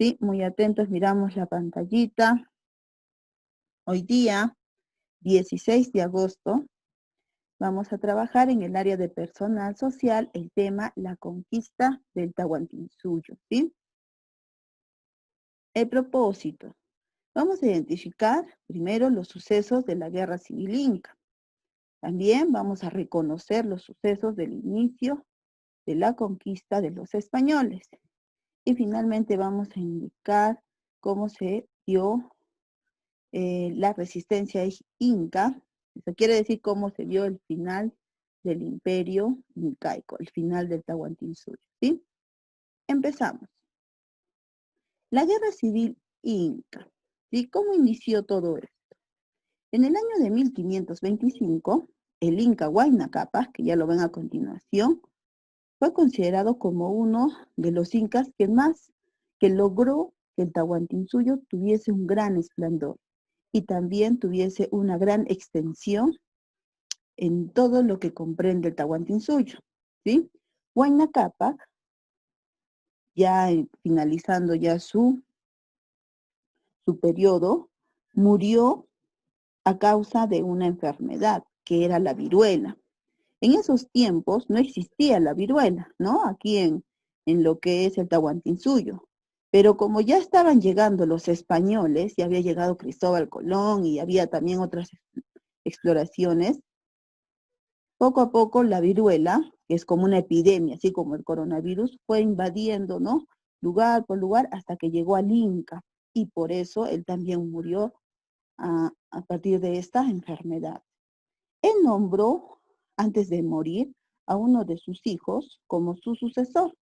Sí, muy atentos, miramos la pantallita. Hoy día, 16 de agosto, vamos a trabajar en el área de personal social el tema la conquista del Tahuantinsuyo, ¿sí? El propósito. Vamos a identificar primero los sucesos de la Guerra Civil Inca. También vamos a reconocer los sucesos del inicio de la conquista de los españoles. Y finalmente vamos a indicar cómo se dio la resistencia inca. Eso quiere decir cómo se dio el final del imperio incaico, el final del Tahuantinsuyo, ¿sí? Empezamos. La Guerra Civil Inca. ¿Sí? ¿Cómo inició todo esto? En el año de 1525, el Inca Huayna Cápac, que ya lo ven a continuación, fue considerado como uno de los incas que logró que el Tahuantinsuyo tuviese un gran esplendor y también tuviese una gran extensión en todo lo que comprende el Tahuantinsuyo, ¿sí? Huayna Cápac, ya finalizando ya su periodo, murió a causa de una enfermedad, que era la viruela. En esos tiempos no existía la viruela, ¿no? Aquí en lo que es el Tahuantinsuyo. Pero como ya estaban llegando los españoles, ya había llegado Cristóbal Colón y había también otras exploraciones, poco a poco la viruela, que es como una epidemia, así como el coronavirus, fue invadiendo, ¿no? Lugar por lugar hasta que llegó al Inca. Y por eso él también murió a partir de esta enfermedad. Él nombró, antes de morir, a uno de sus hijos como su sucesor.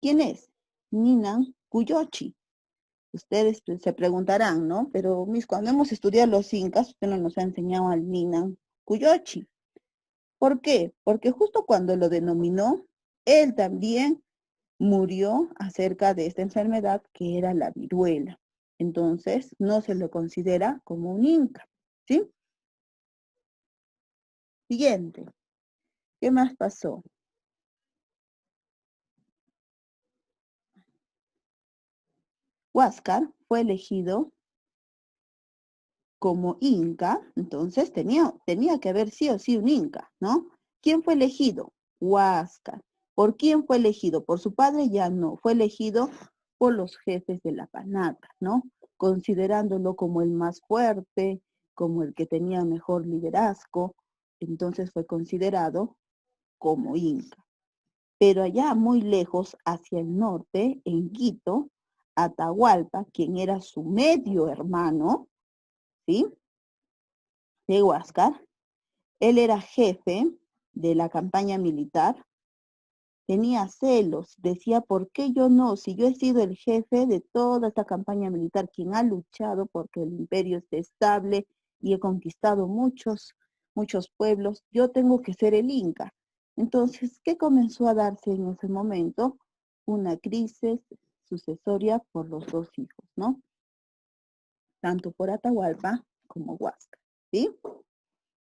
¿Quién es? Ninan Cuyochi. Ustedes se preguntarán, ¿no? Pero cuando hemos estudiado los incas, usted no nos ha enseñado al Ninan Cuyochi. ¿Por qué? Porque justo cuando lo denominó, él también murió acerca de esta enfermedad que era la viruela. Entonces, no se lo considera como un inca, ¿sí? Siguiente. ¿Qué más pasó? Huáscar fue elegido como inca, entonces tenía que haber sí o sí un inca, ¿no? ¿Quién fue elegido? Huáscar. ¿Por quién fue elegido? Por su padre ya no, fue elegido por los jefes de la panata, ¿no? Considerándolo como el más fuerte, como el que tenía mejor liderazgo, entonces fue considerado como inca. Pero allá muy lejos, hacia el norte, en Quito, Atahualpa, quien era su medio hermano, ¿sí? De Huáscar, él era jefe de la campaña militar, tenía celos, decía, ¿por qué yo no? Si yo he sido el jefe de toda esta campaña militar, quien ha luchado porque el imperio esté estable y he conquistado muchos pueblos, yo tengo que ser el inca. Entonces, ¿qué comenzó a darse en ese momento? Una crisis sucesoria por los dos hijos, ¿no? Tanto por Atahualpa como Huáscar, ¿sí?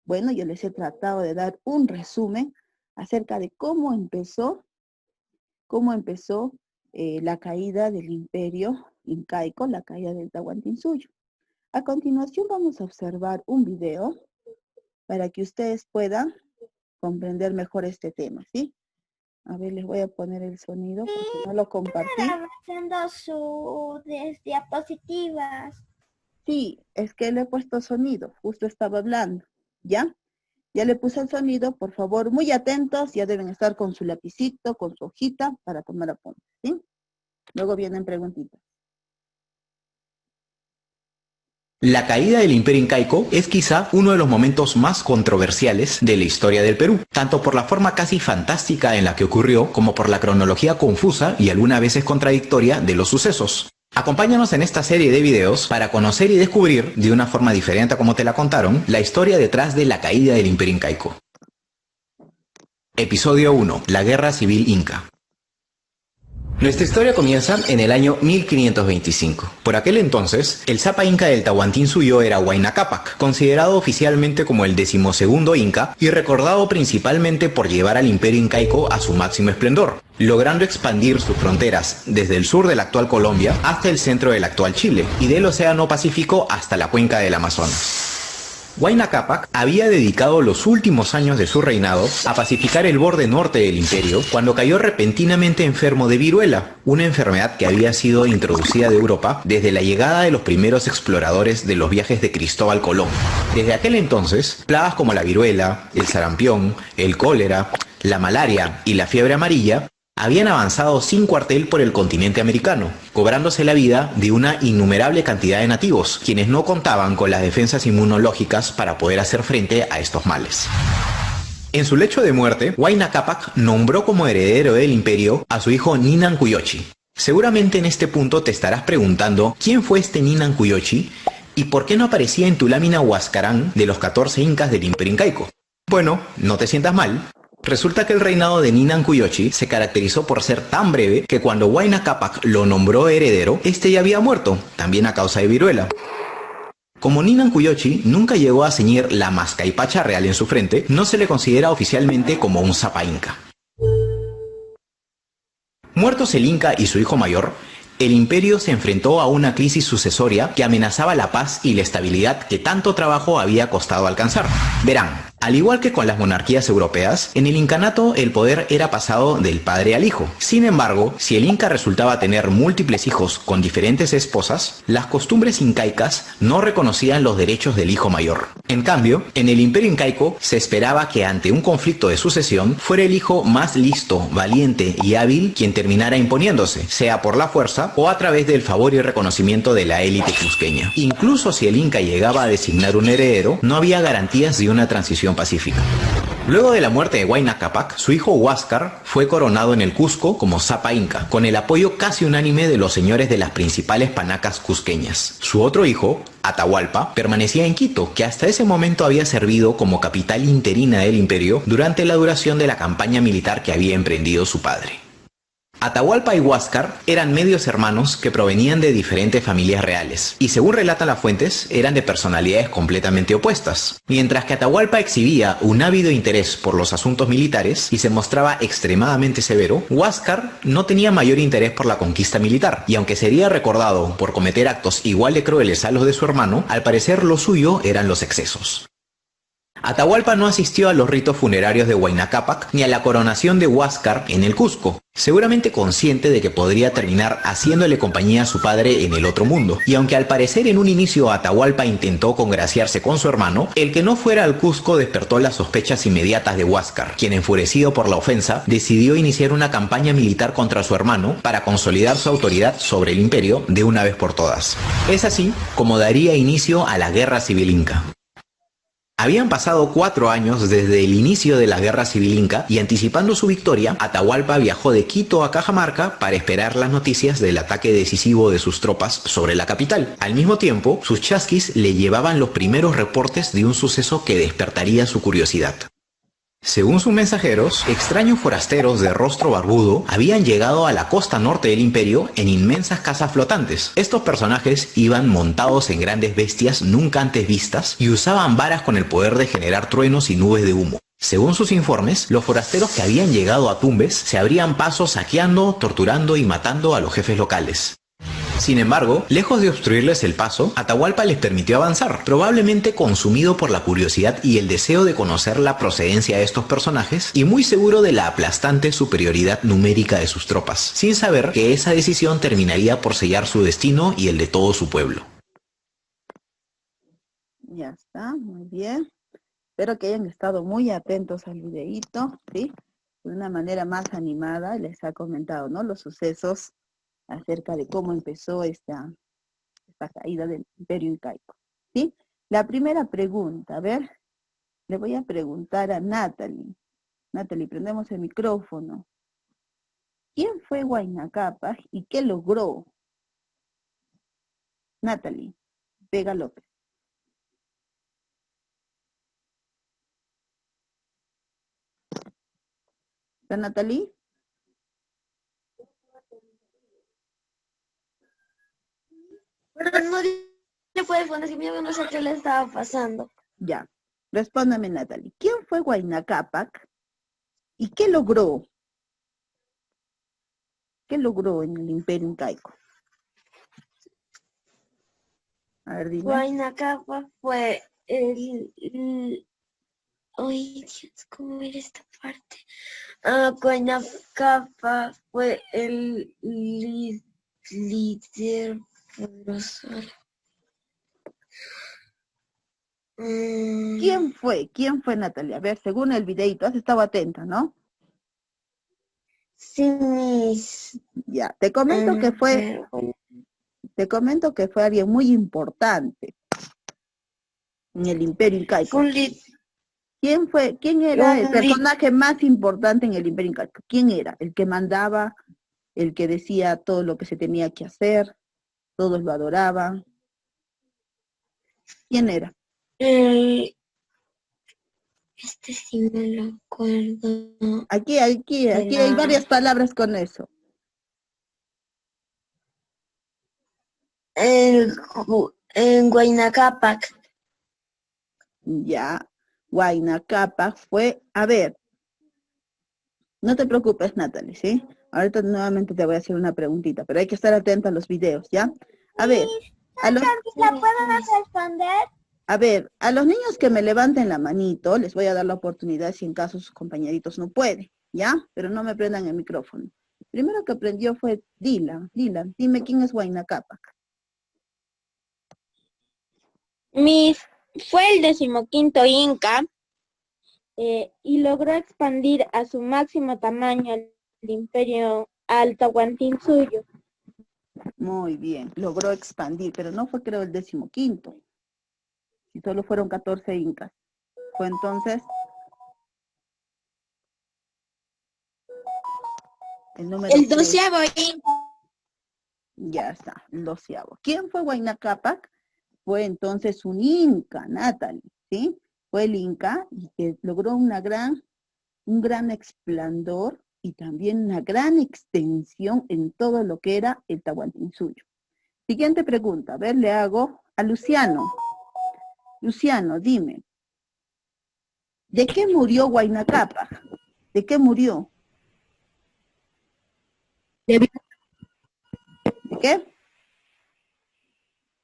Bueno, yo les he tratado de dar un resumen acerca de cómo empezó la caída del imperio incaico, la caída del Tahuantinsuyo. A continuación vamos a observar un video para que ustedes puedan comprender mejor este tema, ¿sí? A ver, les voy a poner el sonido porque no lo compartí. Estaba haciendo sus diapositivas. Sí, es que le he puesto sonido, justo estaba hablando, ¿ya? Ya le puse el sonido, por favor, muy atentos, ya deben estar con su lapicito, con su hojita para tomar apuntes, ¿sí? Luego vienen preguntitas. La caída del Imperio Incaico es quizá uno de los momentos más controversiales de la historia del Perú, tanto por la forma casi fantástica en la que ocurrió como por la cronología confusa y algunas veces contradictoria de los sucesos. Acompáñanos en esta serie de videos para conocer y descubrir, de una forma diferente a como te la contaron, la historia detrás de la caída del Imperio Incaico. Episodio 1. La Guerra Civil Inca. Nuestra historia comienza en el año 1525. Por aquel entonces, el Sapa Inca del Tahuantinsuyo era Huayna Cápac, considerado oficialmente como el 12º Inca y recordado principalmente por llevar al Imperio Incaico a su máximo esplendor. logrando expandir sus fronteras desde el sur de la actual Colombia hasta el centro del actual Chile y del Océano Pacífico hasta la cuenca del Amazonas. Huayna Cápac había dedicado los últimos años de su reinado a pacificar el borde norte del imperio cuando cayó repentinamente enfermo de viruela, una enfermedad que había sido introducida de Europa desde la llegada de los primeros exploradores de los viajes de Cristóbal Colón. Desde aquel entonces, plagas como la viruela, el sarampión, el cólera, la malaria y la fiebre amarilla habían avanzado sin cuartel por el continente americano, cobrándose la vida de una innumerable cantidad de nativos, quienes no contaban con las defensas inmunológicas para poder hacer frente a estos males. En su lecho de muerte, Huayna Cápac nombró como heredero del imperio a su hijo Ninan Cuyochi. Seguramente en este punto te estarás preguntando quién fue este Ninan Cuyochi y por qué no aparecía en tu lámina Huascarán de los 14 incas del imperio incaico. Bueno, no te sientas mal. Resulta que el reinado de Ninan Cuyochi se caracterizó por ser tan breve que cuando Huayna Cápac lo nombró heredero, este ya había muerto, también a causa de viruela. Como Ninan Cuyochi nunca llegó a ceñir la mascaipacha real en su frente, no se le considera oficialmente como un Sapa Inca. Muertos el Inca y su hijo mayor, el imperio se enfrentó a una crisis sucesoria que amenazaba la paz y la estabilidad que tanto trabajo había costado alcanzar. Verán, al igual que con las monarquías europeas, en el incanato el poder era pasado del padre al hijo. Sin embargo, si el inca resultaba tener múltiples hijos con diferentes esposas, las costumbres incaicas no reconocían los derechos del hijo mayor. En cambio, en el imperio incaico se esperaba que ante un conflicto de sucesión fuera el hijo más listo, valiente y hábil quien terminara imponiéndose, sea por la fuerza o a través del favor y reconocimiento de la élite cusqueña. Incluso si el inca llegaba a designar un heredero, no había garantías de una transición pacífica. Luego de la muerte de Huayna Cápac, su hijo Huáscar fue coronado en el Cusco como Sapa Inca, con el apoyo casi unánime de los señores de las principales panacas cusqueñas. Su otro hijo, Atahualpa, permanecía en Quito, que hasta ese momento había servido como capital interina del imperio durante la duración de la campaña militar que había emprendido su padre. Atahualpa y Huáscar eran medios hermanos que provenían de diferentes familias reales, y según relatan las fuentes, eran de personalidades completamente opuestas. Mientras que Atahualpa exhibía un ávido interés por los asuntos militares y se mostraba extremadamente severo, Huáscar no tenía mayor interés por la conquista militar, y aunque sería recordado por cometer actos igual de crueles a los de su hermano, al parecer lo suyo eran los excesos. Atahualpa no asistió a los ritos funerarios de Huayna Cápac ni a la coronación de Huáscar en el Cusco, seguramente consciente de que podría terminar haciéndole compañía a su padre en el otro mundo. Y aunque al parecer en un inicio Atahualpa intentó congraciarse con su hermano, el que no fuera al Cusco despertó las sospechas inmediatas de Huáscar, quien enfurecido por la ofensa decidió iniciar una campaña militar contra su hermano para consolidar su autoridad sobre el imperio de una vez por todas. Es así como daría inicio a la Guerra Civil Inca. Habían pasado 4 años desde el inicio de la Guerra Civil Inca y anticipando su victoria, Atahualpa viajó de Quito a Cajamarca para esperar las noticias del ataque decisivo de sus tropas sobre la capital. Al mismo tiempo, sus chasquis le llevaban los primeros reportes de un suceso que despertaría su curiosidad. Según sus mensajeros, extraños forasteros de rostro barbudo habían llegado a la costa norte del imperio en inmensas casas flotantes. Estos personajes iban montados en grandes bestias nunca antes vistas y usaban varas con el poder de generar truenos y nubes de humo. Según sus informes, los forasteros que habían llegado a Tumbes se abrían paso saqueando, torturando y matando a los jefes locales. Sin embargo, lejos de obstruirles el paso, Atahualpa les permitió avanzar, probablemente consumido por la curiosidad y el deseo de conocer la procedencia de estos personajes y muy seguro de la aplastante superioridad numérica de sus tropas, sin saber que esa decisión terminaría por sellar su destino y el de todo su pueblo. Ya está, muy bien. Espero que hayan estado muy atentos al videíto, ¿sí? De una manera más animada les ha comentado, ¿no? Los sucesos acerca de cómo empezó esta caída del imperio incaico, ¿sí? La primera pregunta, a ver, le voy a preguntar a Natalie. Natalie, prendemos el micrófono. ¿Quién fue Huayna Cápac y qué logró? Natalie, Vega López. ¿Está Natalie? Pero no le puede poner si yo no sé qué le estaba pasando. Ya, respóndame Natalie. ¿Quién fue Huayna Cápac y qué logró? ¿Qué logró en el Imperio Incaico? A ver, dime. Huayna Cápac fue Ay, Dios, ¿cómo era esta parte? Huayna Cápac fue el líder profesor. ¿Quién fue? ¿Quién fue, Natalia? A ver, según el videito, has estado atenta, ¿no? Sí, mis. Ya, te comento que fue alguien muy importante en el Imperio Incaico. ¿Quién era el personaje más importante en el Imperio Incaico? ¿Quién era? ¿El que mandaba? ¿El que decía todo lo que se tenía que hacer? ¿Todos lo adoraban? ¿Quién era? Este sí me lo acuerdo. Aquí hay varias palabras con eso. En Huayna Cápac. Ya, Huayna Cápac fue, a ver, no te preocupes, Natalie, ¿sí? Ahorita nuevamente te voy a hacer una preguntita, pero hay que estar atenta a los videos, ¿ya? A ver, ¿La puedo responder? a ver, a los niños que me levanten la manito, les voy a dar la oportunidad si en caso sus compañeritos no pueden, ¿ya? Pero no me prendan el micrófono. El primero que aprendió fue Dylan. Dylan, dime quién es Huayna Cápac. Fue el 15º Inca y logró expandir a su máximo tamaño el imperio al Tahuantinsuyo. Muy bien, logró expandir, pero no fue creo el 15º. Si solo fueron 14 incas. Fue entonces el número El 6. 12º Inca. Ya está, el 12º. ¿Quién fue Huayna Cápac? Fue entonces un inca, Natalie, ¿sí? Fue el inca y que logró un gran esplendor y también una gran extensión en todo lo que era el Tahuantinsuyo. Siguiente pregunta, a ver, le hago a Luciano. Luciano, dime, ¿de qué murió Huayna Cápac? ¿De qué murió? ¿De qué?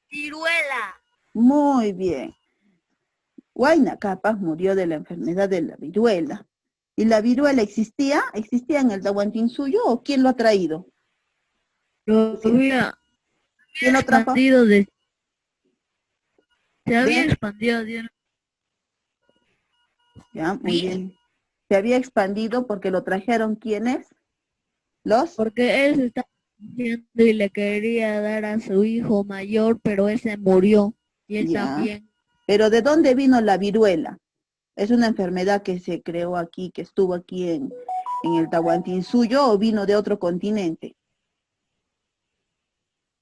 Viruela. Muy bien. Huayna Cápac murió de la enfermedad de la viruela. ¿Y la viruela existía? ¿Existía en el Tahuantinsuyo o quién lo ha traído? Lo había ¿Quién lo trajo? expandido se había Bien. expandido Ya, muy bien. Se había expandido porque lo trajeron ¿quiénes? porque él se estaba haciendo y le quería dar a su hijo mayor, pero ese murió y él Ya. también. Pero ¿de dónde vino la viruela? ¿Es una enfermedad que se creó aquí, que estuvo aquí en el Tahuantinsuyo o vino de otro continente?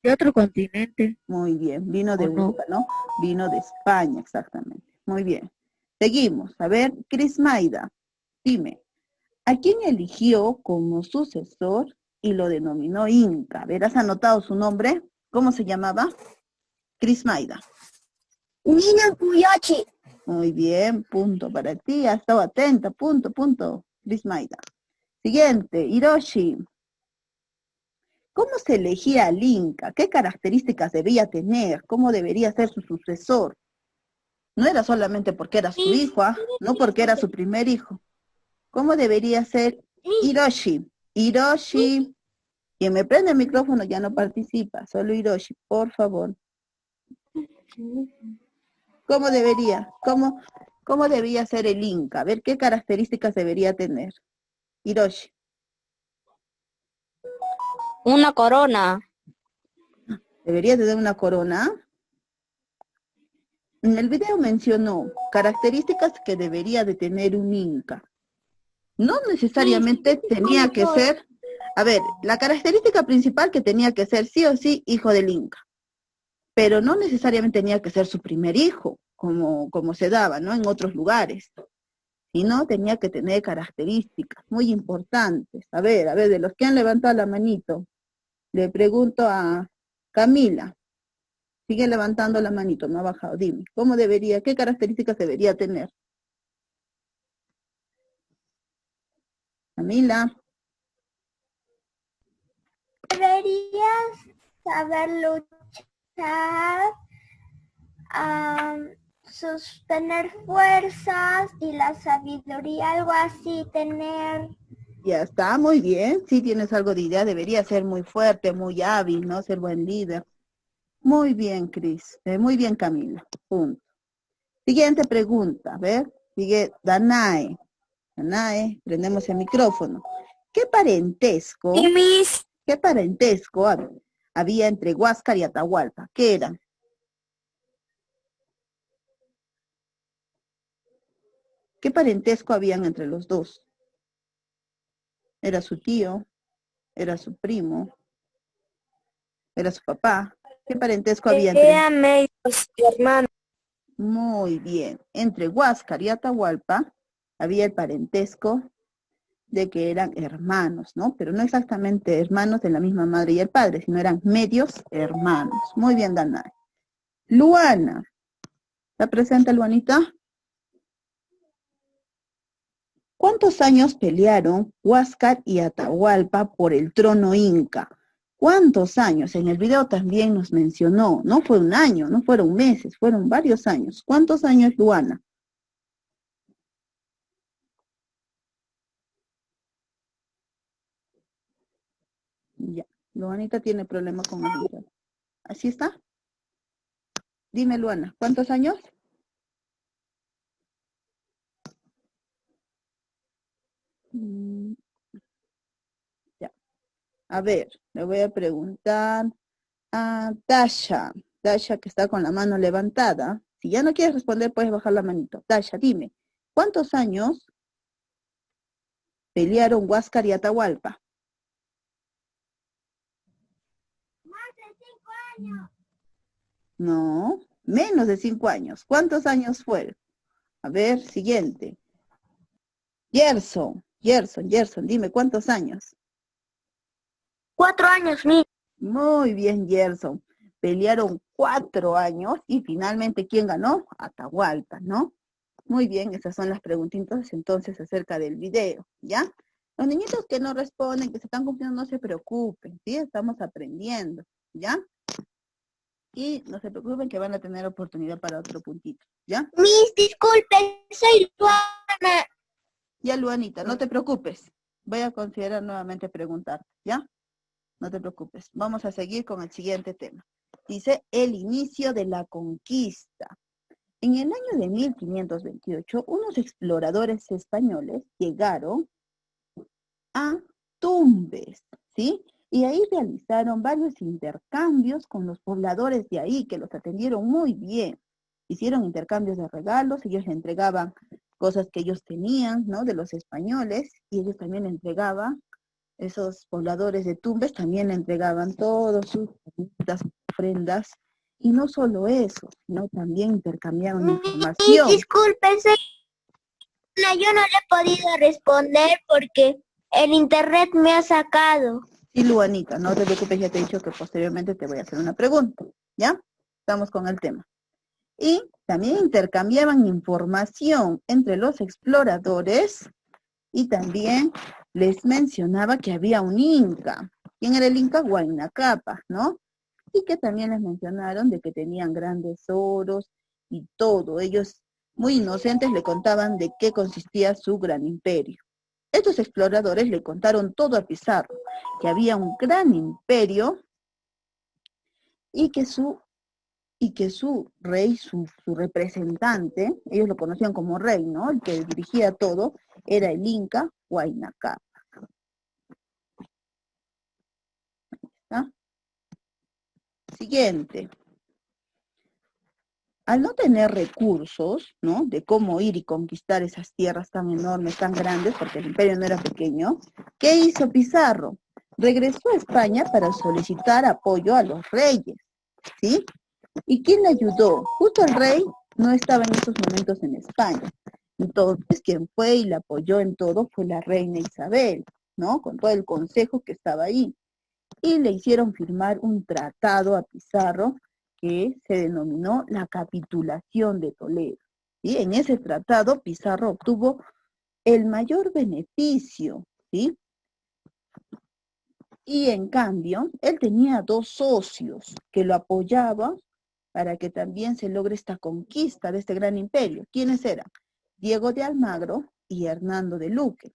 De otro continente. Muy bien, vino de ¿O no? Europa, ¿no? Vino de España, exactamente. Muy bien. Seguimos. A ver, Crismaida, dime, ¿a quién eligió como sucesor y lo denominó Inca? A ver, ¿has anotado su nombre? ¿Cómo se llamaba? Crismaida. Nina Puyachi. Muy bien, punto para ti, has estado atenta, punto, Crismaida. Siguiente, Hiroshi. ¿Cómo se elegía al Inca? ¿Qué características debía tener? ¿Cómo debería ser su sucesor? No era solamente porque era su hijo, no porque era su primer hijo. ¿Cómo debería ser Hiroshi? Hiroshi. Quien me prende el micrófono ya no participa, solo Hiroshi, por favor. ¿Cómo debería? ¿Cómo debía ser el Inca? A ver, ¿qué características debería tener? Hiroshi. Una corona. ¿Debería tener una corona? En el video mencionó características que debería de tener un Inca. No necesariamente tenía que ser, a ver, la característica principal que tenía que ser sí o sí hijo del Inca, pero no necesariamente tenía que ser su primer hijo, como se daba, ¿no? En otros lugares, sino tenía que tener características muy importantes. A ver, de los que han levantado la manito, le pregunto a Camila, sigue levantando la manito, no ha bajado, dime, qué características debería tener? Camila. Deberías saber luchar, tener fuerzas y la sabiduría, algo así, tener... Ya está, muy bien. Si tienes algo de idea, debería ser muy fuerte, muy hábil, ¿no? Ser buen líder. Muy bien, Cris. Muy bien, Camila. Punto. Siguiente pregunta. A ver, sigue Danae. Danae, prendemos el micrófono. ¿Qué parentesco, Sí, Miss. qué parentesco había entre Huáscar y Atahualpa? ¿Qué eran? ¿Qué parentesco habían entre los dos? ¿Era su tío? ¿Era su primo? ¿Era su papá? ¿Qué parentesco había entre? Eran medios hermanos. Muy bien. Entre Huáscar y Atahualpa había el parentesco de que eran hermanos, ¿no? Pero no exactamente hermanos de la misma madre y el padre, sino eran medios hermanos. Muy bien, Danae. Luana. ¿Está presente, Luanita? ¿Cuántos años pelearon Huáscar y Atahualpa por el trono inca? ¿Cuántos años? En el video también nos mencionó, no fue un año, no fueron meses, fueron varios años. ¿Cuántos años, Luana? Ya, Luanita tiene problemas con el video. ¿Así está? Dime, Luana, ¿cuántos años? Ya. A ver, le voy a preguntar a Dasha. Dasha, que está con la mano levantada. Si ya no quieres responder, puedes bajar la manito. Dasha, dime, ¿cuántos años pelearon Huáscar y Atahualpa? Más de 5 años. No, menos de 5 años. ¿Cuántos años fueron? A ver, siguiente. Gerson, dime, ¿cuántos años? 4 años, Miss. Muy bien, Gerson. Pelearon 4 años y finalmente, ¿quién ganó? Atahualpa, ¿no? Muy bien, esas son las preguntitas entonces acerca del video, ¿ya? Los niñitos que no responden, que se están confundiendo, no se preocupen, ¿sí? Estamos aprendiendo, ¿ya? Y no se preocupen que van a tener oportunidad para otro puntito, ¿ya? Miss, disculpe, soy Luana. Ya, Luanita, no te preocupes. Voy a considerar nuevamente preguntarte, ¿ya? No te preocupes. Vamos a seguir con el siguiente tema. Dice, el inicio de la conquista. En el año de 1528, unos exploradores españoles llegaron a Tumbes, ¿sí? Y ahí realizaron varios intercambios con los pobladores de ahí, que los atendieron muy bien. Hicieron intercambios de regalos, ellos le entregaban cosas que ellos tenían, ¿no? De los españoles, y ellos también le entregaban, esos pobladores de Tumbes también le entregaban todas sus ofrendas, y no solo eso, sino también intercambiaban información. Disculpe, soy Luana. Yo no le he podido responder porque el internet me ha sacado. Sí, Luanita, no te preocupes, ya te he dicho que posteriormente te voy a hacer una pregunta, ¿ya? Estamos con el tema. Y también intercambiaban información entre los exploradores y también les mencionaba que había un inca. ¿Quién era el inca? Huayna Cápac, ¿no? Y que también les mencionaron de que tenían grandes oros y todo. Ellos, muy inocentes, le contaban de qué consistía su gran imperio. Estos exploradores le contaron todo a Pizarro, que había un gran imperio y que su rey, su representante, ellos lo conocían como rey, ¿no? El que dirigía todo, era el Inca Huayna Cápac. ¿Ah? Siguiente. Al no tener recursos, ¿no? De cómo ir y conquistar esas tierras tan enormes, tan grandes, porque el imperio no era pequeño, ¿qué hizo Pizarro? Regresó a España para solicitar apoyo a los reyes, ¿sí? ¿Y quién le ayudó? Justo el rey no estaba en esos momentos en España. Entonces, quien fue y le apoyó en todo fue la reina Isabel, ¿no? Con todo el consejo que estaba ahí. Y le hicieron firmar un tratado a Pizarro que se denominó la Capitulación de Toledo. ¿Sí? En ese tratado Pizarro obtuvo el mayor beneficio, ¿sí? Y en cambio, él tenía 2 socios que lo apoyaban para que también se logre esta conquista de este gran imperio. ¿Quiénes eran? Diego de Almagro y Hernando de Luque.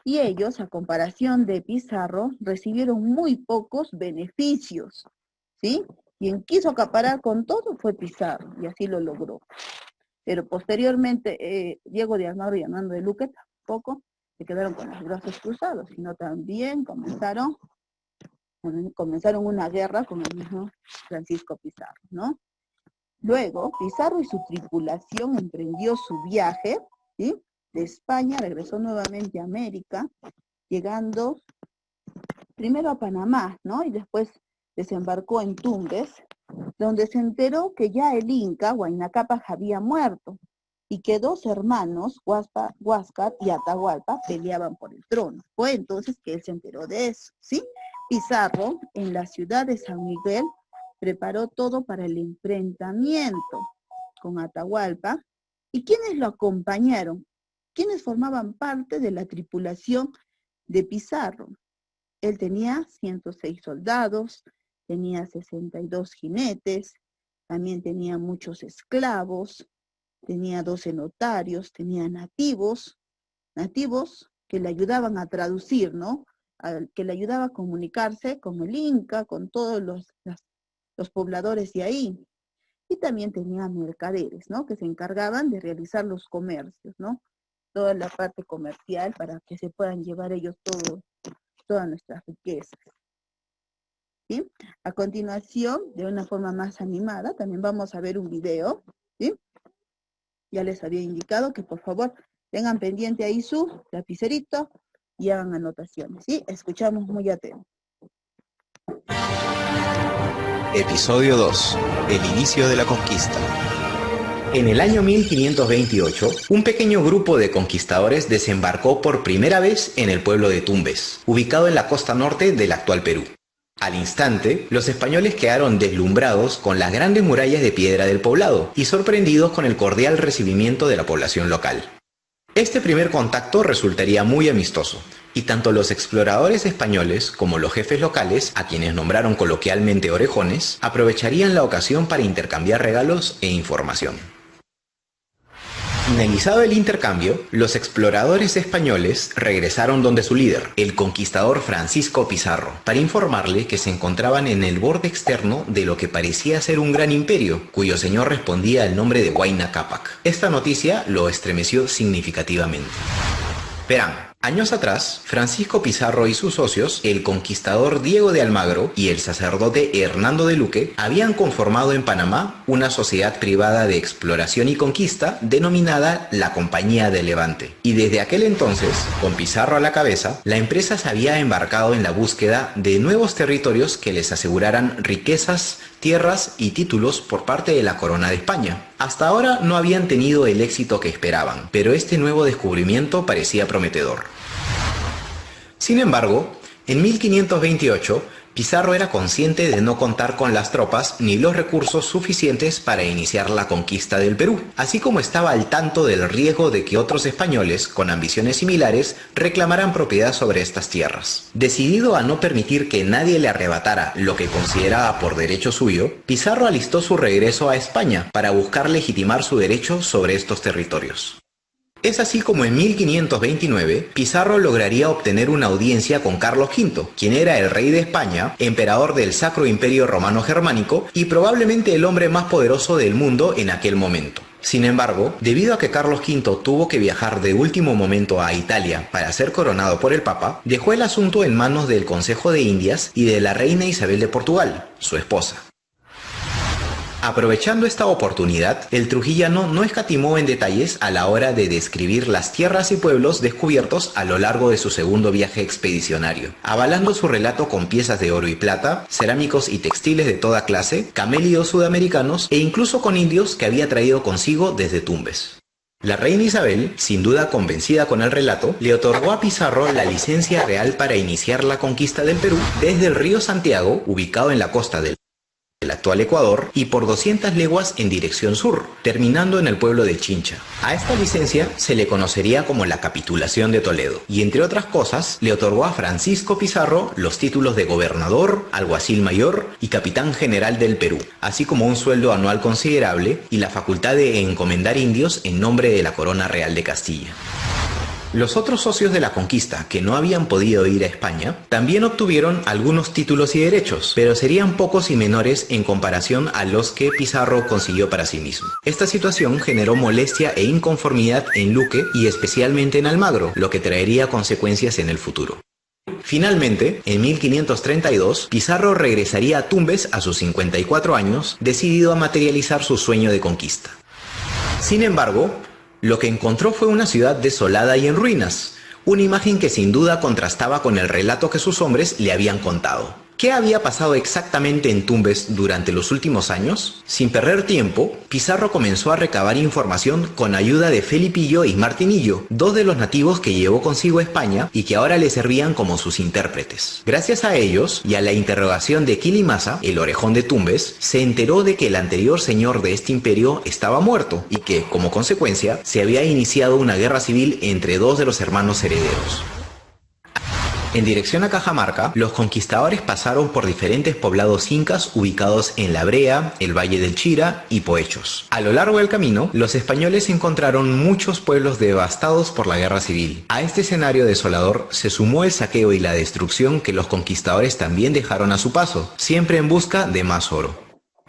Y ellos, a comparación de Pizarro, recibieron muy pocos beneficios, ¿sí? Quien quiso acaparar con todo fue Pizarro, y así lo logró. Pero posteriormente, Diego de Almagro y Hernando de Luque tampoco se quedaron con los brazos cruzados, sino también comenzaron una guerra con el mismo Francisco Pizarro, ¿no? Luego, Pizarro y su tripulación emprendió su viaje, ¿sí? De España, regresó nuevamente a América, llegando primero a Panamá, ¿no? Y después desembarcó en Tumbes, donde se enteró que ya el Inca, Huayna Cápac, había muerto, y que 2 hermanos, Huáscar y Atahualpa, peleaban por el trono. Fue entonces que él se enteró de eso, ¿sí? Pizarro, en la ciudad de San Miguel, preparó todo para el enfrentamiento con Atahualpa. ¿Y quiénes lo acompañaron? ¿Quiénes formaban parte de la tripulación de Pizarro? Él tenía 106 soldados, tenía 62 jinetes, también tenía muchos esclavos, tenía 12 notarios, tenía nativos que le ayudaban a traducir, ¿no? Que le ayudaba a comunicarse con el Inca, con todos los pobladores de ahí. Y también tenía mercaderes, ¿no? Que se encargaban de realizar los comercios, ¿no? Toda la parte comercial para que se puedan llevar ellos todas nuestras riquezas. ¿Sí? A continuación, de una forma más animada, también vamos a ver un video, ¿sí? Ya les había indicado que por favor tengan pendiente ahí su lapicerito y hagan anotaciones, ¿sí? Escuchamos muy atentos. Episodio 2. El inicio de la conquista. En el año 1528, un pequeño grupo de conquistadores desembarcó por primera vez en el pueblo de Tumbes, ubicado en la costa norte del actual Perú. Al instante, los españoles quedaron deslumbrados con las grandes murallas de piedra del poblado y sorprendidos con el cordial recibimiento de la población local. Este primer contacto resultaría muy amistoso, y tanto los exploradores españoles como los jefes locales, a quienes nombraron coloquialmente orejones, aprovecharían la ocasión para intercambiar regalos e información. Finalizado el intercambio, los exploradores españoles regresaron donde su líder, el conquistador Francisco Pizarro, para informarle que se encontraban en el borde externo de lo que parecía ser un gran imperio, cuyo señor respondía al nombre de Huayna Cápac. Esta noticia lo estremeció significativamente. Verán, años atrás, Francisco Pizarro y sus socios, el conquistador Diego de Almagro y el sacerdote Hernando de Luque, habían conformado en Panamá una sociedad privada de exploración y conquista denominada la Compañía de Levante. Y desde aquel entonces, con Pizarro a la cabeza, la empresa se había embarcado en la búsqueda de nuevos territorios que les aseguraran riquezas, tierras y títulos por parte de la corona de España. Hasta ahora no habían tenido el éxito que esperaban, pero este nuevo descubrimiento parecía prometedor. Sin embargo, en 1528, Pizarro era consciente de no contar con las tropas ni los recursos suficientes para iniciar la conquista del Perú, así como estaba al tanto del riesgo de que otros españoles con ambiciones similares reclamaran propiedad sobre estas tierras. Decidido a no permitir que nadie le arrebatara lo que consideraba por derecho suyo, Pizarro alistó su regreso a España para buscar legitimar su derecho sobre estos territorios. Es así como en 1529, Pizarro lograría obtener una audiencia con Carlos V, quien era el rey de España, emperador del Sacro Imperio Romano Germánico y probablemente el hombre más poderoso del mundo en aquel momento. Sin embargo, debido a que Carlos V tuvo que viajar de último momento a Italia para ser coronado por el Papa, dejó el asunto en manos del Consejo de Indias y de la reina Isabel de Portugal, su esposa. Aprovechando esta oportunidad, el trujillano no escatimó en detalles a la hora de describir las tierras y pueblos descubiertos a lo largo de su segundo viaje expedicionario, avalando su relato con piezas de oro y plata, cerámicos y textiles de toda clase, camélidos sudamericanos e incluso con indios que había traído consigo desde Tumbes. La reina Isabel, sin duda convencida con el relato, le otorgó a Pizarro la licencia real para iniciar la conquista del Perú desde el río Santiago, ubicado en la costa del el actual Ecuador, y por 200 leguas en dirección sur, terminando en el pueblo de Chincha. A esta licencia se le conocería como la Capitulación de Toledo, y entre otras cosas, le otorgó a Francisco Pizarro los títulos de gobernador, alguacil mayor y capitán general del Perú, así como un sueldo anual considerable y la facultad de encomendar indios en nombre de la Corona Real de Castilla. Los otros socios de la conquista, que no habían podido ir a España, también obtuvieron algunos títulos y derechos, pero serían pocos y menores en comparación a los que Pizarro consiguió para sí mismo. Esta situación generó molestia e inconformidad en Luque y especialmente en Almagro, lo que traería consecuencias en el futuro. Finalmente, en 1532, Pizarro regresaría a Tumbes a sus 54 años, decidido a materializar su sueño de conquista. Sin embargo, lo que encontró fue una ciudad desolada y en ruinas, una imagen que sin duda contrastaba con el relato que sus hombres le habían contado. ¿Qué había pasado exactamente en Tumbes durante los últimos años? Sin perder tiempo, Pizarro comenzó a recabar información con ayuda de Felipillo y Martinillo, dos de los nativos que llevó consigo a España y que ahora le servían como sus intérpretes. Gracias a ellos y a la interrogación de Quilimasa, el orejón de Tumbes, se enteró de que el anterior señor de este imperio estaba muerto y que, como consecuencia, se había iniciado una guerra civil entre dos de los hermanos herederos. En dirección a Cajamarca, los conquistadores pasaron por diferentes poblados incas ubicados en La Brea, el Valle del Chira y Poechos. A lo largo del camino, los españoles encontraron muchos pueblos devastados por la guerra civil. A este escenario desolador se sumó el saqueo y la destrucción que los conquistadores también dejaron a su paso, siempre en busca de más oro.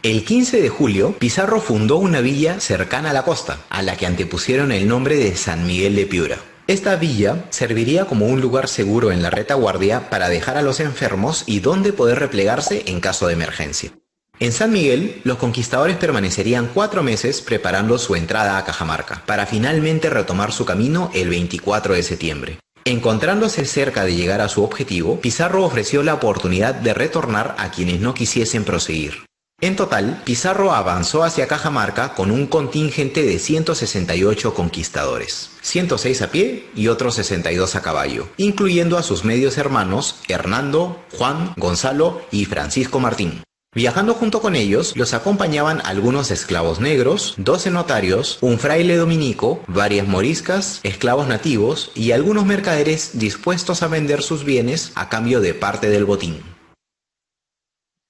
El 15 de julio, Pizarro fundó una villa cercana a la costa, a la que antepusieron el nombre de San Miguel de Piura. Esta villa serviría como un lugar seguro en la retaguardia para dejar a los enfermos y donde poder replegarse en caso de emergencia. En San Miguel, los conquistadores permanecerían 4 meses preparando su entrada a Cajamarca, para finalmente retomar su camino el 24 de septiembre. Encontrándose cerca de llegar a su objetivo, Pizarro ofreció la oportunidad de retornar a quienes no quisiesen proseguir. En total, Pizarro avanzó hacia Cajamarca con un contingente de 168 conquistadores, 106 a pie y otros 62 a caballo, incluyendo a sus medios hermanos Hernando, Juan, Gonzalo y Francisco Martín. Viajando junto con ellos, los acompañaban algunos esclavos negros, 12 notarios, un fraile dominico, varias moriscas, esclavos nativos y algunos mercaderes dispuestos a vender sus bienes a cambio de parte del botín.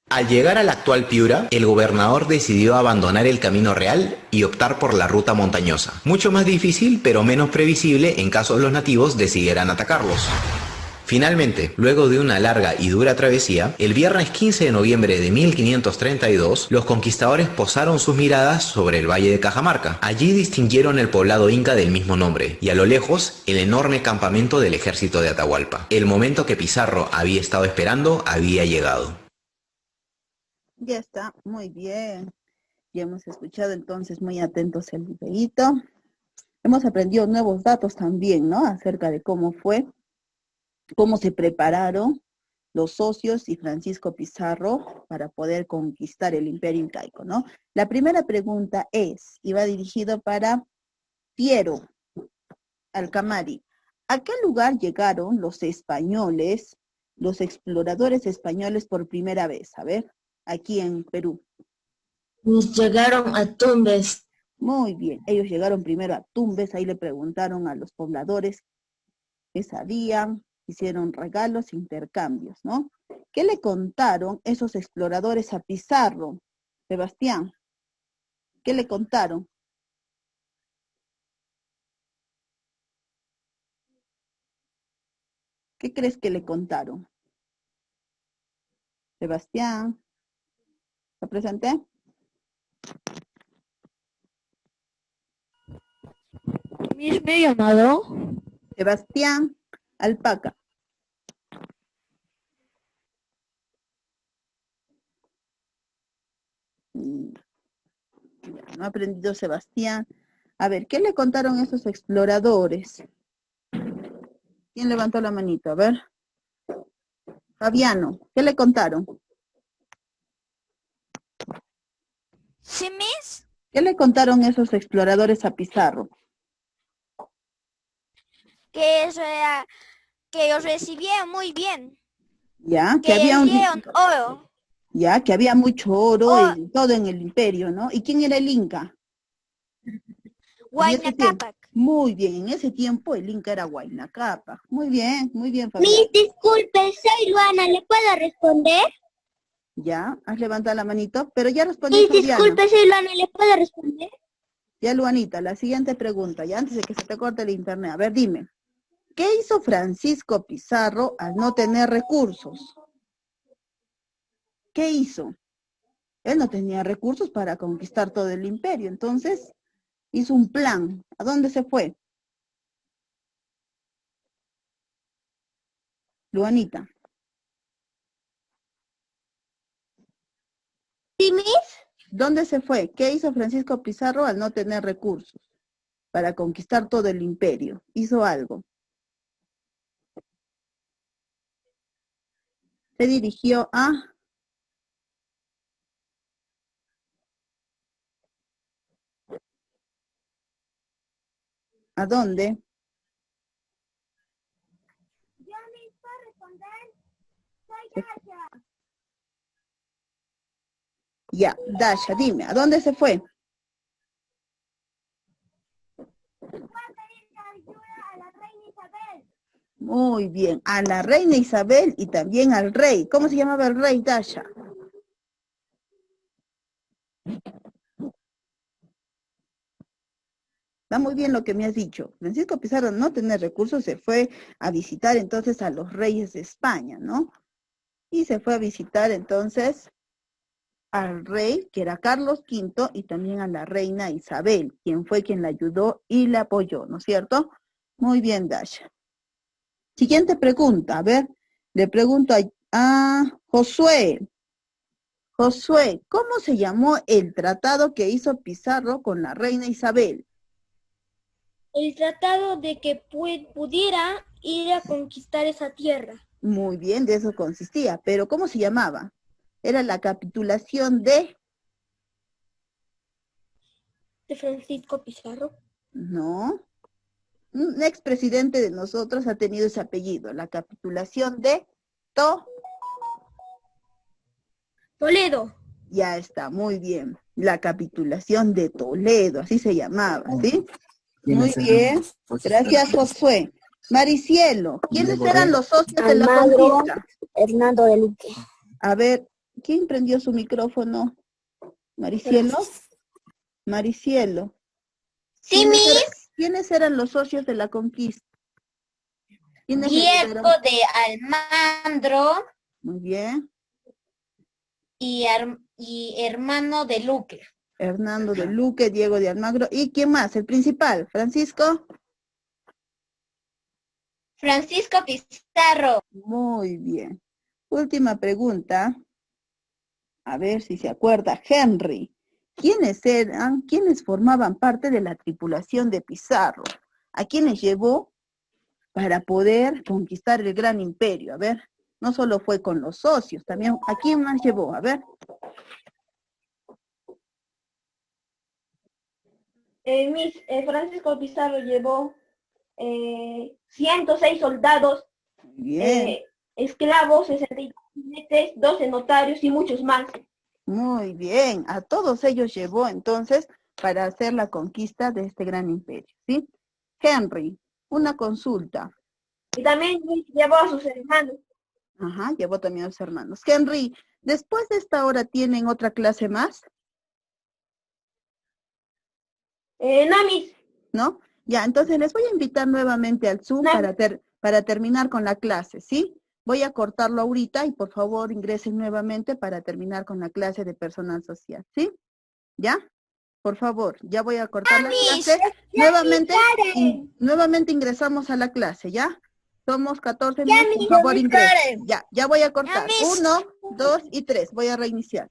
Al llegar al actual Piura, el gobernador decidió abandonar el camino real y optar por la ruta montañosa, mucho más difícil pero menos previsible en caso los nativos decidieran atacarlos. Finalmente, luego de una larga y dura travesía, el viernes 15 de noviembre de 1532, los conquistadores posaron sus miradas sobre el valle de Cajamarca. Allí distinguieron el poblado inca del mismo nombre, y a lo lejos, el enorme campamento del ejército de Atahualpa. El momento que Pizarro había estado esperando había llegado. Ya está, muy bien. Ya hemos escuchado entonces muy atentos el videíto. Hemos aprendido nuevos datos también, ¿no? Acerca de cómo fue, cómo se prepararon los socios y Francisco Pizarro para poder conquistar el Imperio Incaico, ¿no? La primera pregunta es, y va dirigido para Piero Alcamari. ¿A qué lugar llegaron los españoles, los exploradores españoles por primera vez? A ver, aquí en Perú. Llegaron a Tumbes. Muy bien, ellos llegaron primero a Tumbes, ahí le preguntaron a los pobladores qué sabían, hicieron regalos, intercambios, ¿no? ¿Qué le contaron esos exploradores a Pizarro? Sebastián, ¿qué le contaron? ¿Qué crees que le contaron? Sebastián, ¿está presente? ¿Es mi llamado? Sebastián Alpaca. Ya, no ha aprendido Sebastián. A ver, ¿qué le contaron esos exploradores? ¿Quién levantó la manito? A ver. Fabiano, ¿qué le contaron? Sí, Miss, ¿Qué le contaron esos exploradores a Pizarro? que eso era, que los recibieron muy bien, Ya, que que había les dieron oro. Ya, que había mucho oro Oh. en todo en el imperio, ¿no? ¿Y quién era el Inca? En ese tiempo. Huayna Cápac. Muy bien, en ese tiempo el Inca era Huayna Cápac. Muy bien, Fabián. Miss, disculpe, soy Luana, ¿le puedo responder? Ya, has levantado la manito, pero ya respondí, Miss, Fabiana. disculpe, soy Luana, ¿le puedo responder? Ya, Luanita, la siguiente pregunta, ya antes de que se te corte el internet. A ver, dime, ¿qué hizo Francisco Pizarro al no tener recursos? ¿Qué hizo? Él no tenía recursos para conquistar todo el imperio, entonces hizo un plan. ¿A dónde se fue? Luanita. ¿Sí, Miss? ¿Dónde se fue? ¿Qué hizo Francisco Pizarro al no tener recursos para conquistar todo el imperio? Hizo algo. Se dirigió ¿a dónde? Yo Miss, puedo responder. Soy Dasha. Ya, Dasha, dime, ¿a dónde se fue? Voy a pedir ayuda a la reina Isabel. Muy bien, a la reina Isabel y también al rey. ¿Cómo se llamaba el rey, Dasha? Está muy bien lo que me has dicho. Francisco Pizarro, al no tener recursos, se fue a visitar entonces a los reyes de España, ¿no? Y se fue a visitar entonces al rey, que era Carlos V, y también a la reina Isabel, quien fue quien la ayudó y la apoyó, ¿no es cierto? Muy bien, Dasha. Siguiente pregunta, a ver, le pregunto a Josué. Josué, ¿cómo se llamó el tratado que hizo Pizarro con la reina Isabel? El tratado de que pudiera ir a conquistar esa tierra. Muy bien, de eso consistía, pero ¿cómo se llamaba? Era la capitulación de... ¿De Francisco Pizarro? No. Un expresidente de nosotros ha tenido ese apellido, la capitulación de Toledo. Ya está, muy bien. La capitulación de Toledo, así se llamaba, ¿sí? Muy bien. Gracias, Josué. Maricielo, ¿quiénes eran los socios de la conquista? Hernando de Luque. A ver, ¿quién prendió su micrófono? ¿Maricielo? Maricielo. Sí, Miss. ¿Quiénes eran los socios de la conquista? ¿Quiénes Diego ayudaron? de Almandro Muy bien. y hermano de Luque. Hernando de Luque, Diego de Almagro. ¿Y quién más? El principal, Francisco. Francisco Pizarro. Muy bien. Última pregunta. A ver si se acuerda. Henry. ¿Quiénes formaban parte de la tripulación de Pizarro? ¿A quiénes llevó para poder conquistar el gran imperio? A ver, no solo fue con los socios, también, ¿a quién más llevó? A ver. Francisco Pizarro llevó 106 soldados, Bien, esclavos, 62 jinetes, 12 notarios y muchos más. muy bien. A todos ellos llevó entonces para hacer la conquista de este gran imperio, ¿sí? Henry, una consulta. Y también llevó a sus hermanos. Ajá, llevó también a los hermanos. Henry, después de esta hora, ¿tienen otra clase más? No, Miss. ¿No? Ya, entonces les voy a invitar nuevamente al Zoom No. para terminar con la clase, ¿sí? Voy a cortarlo ahorita y por favor ingresen nuevamente para terminar con la clase de personal social, ¿sí? ¿Ya? Por favor, ya voy a cortar la clase. Nuevamente ingresamos a la clase, ¿ya? Somos 14 minutos, por favor ingresen. Ya voy a cortar. 1, 2 y 3. Voy a reiniciar.